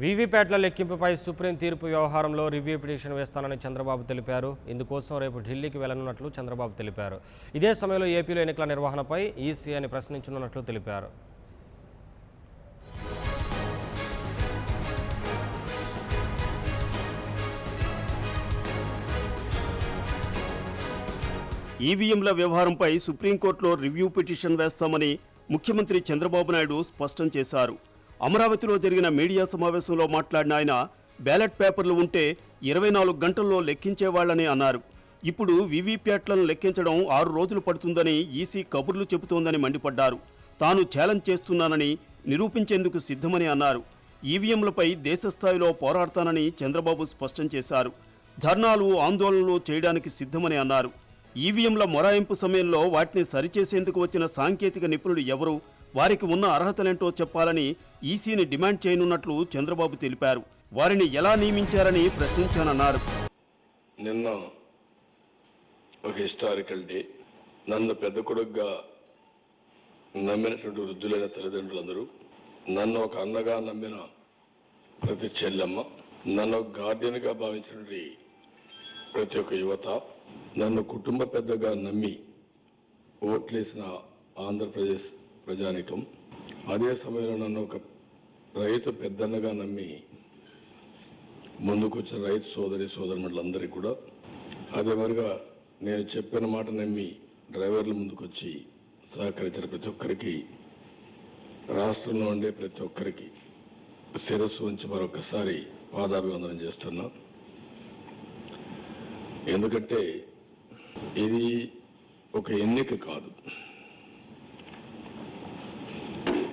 వీవీప్యాట్ల లెక్కింపుపై supreme తీర్పు వ్యవహారంలో review petition వేస్తానని చంద్రబాబు తెలిపారు. ఇందుకోసం రేపు ఢిల్లీకి వెళ్లనున్నట్లు చంద్రబాబు తెలిపారు. ఇదే సమయంలో ఏపీలో ఎన్నికల నిర్వహణపై ఈసీఐని ప్రశ్నించనున్నట్లు తెలిపారు. ఈవీఎంల వ్యవహారంపై సుప్రీంకోర్టులో రివ్యూ పిటిషన్ వేస్తామని ముఖ్యమంత్రి చంద్రబాబు నాయుడు స్పష్టం చేశారు. అమరావతిలో జరిగిన మీడియా సమావేశంలో మాట్లాడిన ఆయన బ్యాలెట్ పేపర్లు ఉంటే 24 గంటల్లో లెక్కించేవాళ్లని అన్నారు. ఇప్పుడు వీవీప్యాట్లను లెక్కించడం 6 రోజులు పడుతుందని ఈసీ కబుర్లు చెబుతోందని మండిపడ్డారు. తాను ఛాలెంజ్ చేస్తున్నానని నిరూపించేందుకు సిద్ధమని అన్నారు. ఈవీఎంలపై దేశస్థాయిలో పోరాడతానని చంద్రబాబు స్పష్టం చేశారు. ధర్నాలు ఆందోళనలు చేయడానికి సిద్ధమని అన్నారు. ఈవీఎంల మొరాయింపు సమయంలో వాటిని సరిచేసేందుకు వచ్చిన సాంకేతిక నిపుణులు ఎవరు, వారికి ఉన్న అర్హతలేంటో చెప్పాలని ఈసీని డిమాండ్ చేయనున్నట్లు చంద్రబాబు తెలిపారు. వారిని ఎలా నియమించారని ప్రశ్నించానన్నారు. నిన్న ఒక హిస్టారికల్ డే. నన్ను పెద్ద కొడుకుగా నమ్మినటువంటి వృద్ధులైన తల్లిదండ్రులందరూ, నన్ను ఒక అన్నగా నమ్మిన ప్రతి చెల్లెమ్మ, నన్ను ఒక గార్డియన్గా భావించినటువంటి ప్రతి ఒక్క యువత, నన్ను కుటుంబ పెద్దగా నమ్మి ఓట్లేసిన ఆంధ్రప్రదేశ్ ప్రజానికం, అదే సమయంలో నన్ను ఒక రైతు పెద్దన్నగా నమ్మి ముందుకొచ్చిన రైతు సోదరిమణులందరికీ కూడా, అదే మరిగా నేను చెప్పిన మాట నమ్మి డ్రైవర్ల ముందుకొచ్చి సహకరించిన ప్రతి ఒక్కరికి, రాష్ట్రంలో ఉండే ప్రతి ఒక్కరికి శిరస్సు ఉంచి మరొకసారి పాదాభివందనం చేస్తున్నా. ఎందుకంటే ఇది ఒక ఎన్నిక కాదు,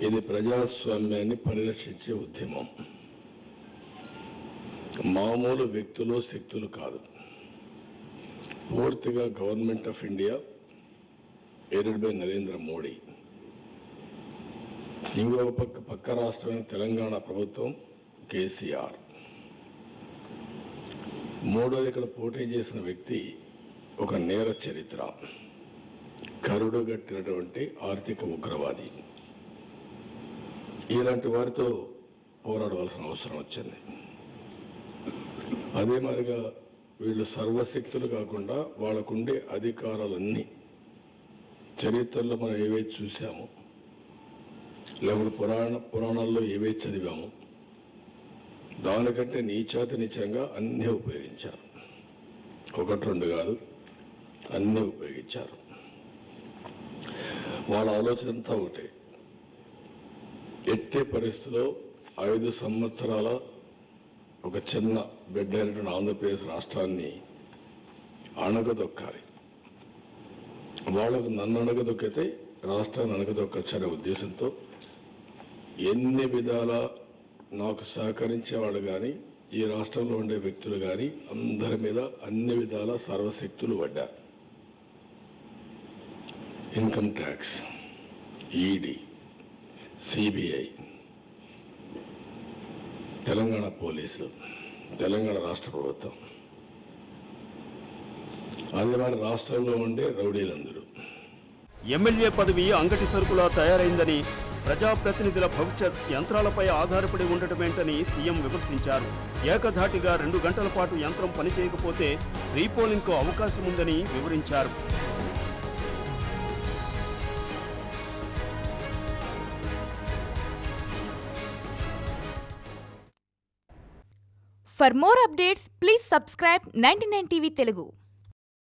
ఇది ప్రజాస్వామ్యాన్ని పరిరక్షించే ఉద్యమం. మామూలు వ్యక్తులు శక్తులు కాదు, పూర్తిగా government of India aided by Narendra Modi, ఇంకో పక్క రాష్ట్రమైన తెలంగాణ ప్రభుత్వం కేసీఆర్, మూడోది ఇక్కడ పోటీ చేసిన వ్యక్తి ఒక నేర చరిత్ర, కరుడుగట్టినటువంటి ఆర్థిక ఉగ్రవాది. ఇలాంటి వారితో పోరాడవలసిన అవసరం వచ్చింది. అదే మాదిరిగా వీళ్ళు సర్వశక్తులు కాకుండా వాళ్ళకుండే అధికారాలన్నీ చరిత్రలో మనం ఏవైతే చూసామో, లేకపోతే పురాణాల్లో ఏవైతే చదివామో దానికంటే నీచాతి నీచంగా అన్నీ ఉపయోగించారు. ఒకటి రెండు కాదు, అన్నీ ఉపయోగించారు. వాళ్ళ ఆలోచన అంతా ఒకటే, ఎట్టి పరిస్థితిలో 5 సంవత్సరాల ఒక చిన్న బిడ్డ అయినటువంటి ఆంధ్రప్రదేశ్ రాష్ట్రాన్ని అణగదొక్కాలి. వాళ్ళకు నన్ను అణగదొక్కితే రాష్ట్రాన్ని అణగదొక్కచ్చనే ఉద్దేశంతో ఎన్ని విధాల నాకు సహకరించేవాడు కానీ, ఈ రాష్ట్రంలో ఉండే వ్యక్తులు కానీ అందరి మీద అన్ని విధాల సర్వశక్తులు పడ్డారు. Income tax, ED, CBI, Telangana పోలీసులు, తెలంగాణ రాష్ట్ర ప్రభుత్వం, అదే మరి రాష్ట్రంలో ఉండే రౌడీలందరూ. ఎమ్మెల్యే పదవి అంగటి సరుకులా తయారైందని, ప్రజాప్రతినిధుల భవిష్యత్ యంత్రాలపై ఆధారపడి ఉండటమేంటని సీఎం విమర్శించారు. ఏకధాటిగా 2 గంటల పాటు యంత్రం పనిచేయకపోతే రీపోలింగ్కు అవకాశం ఉందని వివరించారు. For more updates, please subscribe 99 TV Telugu.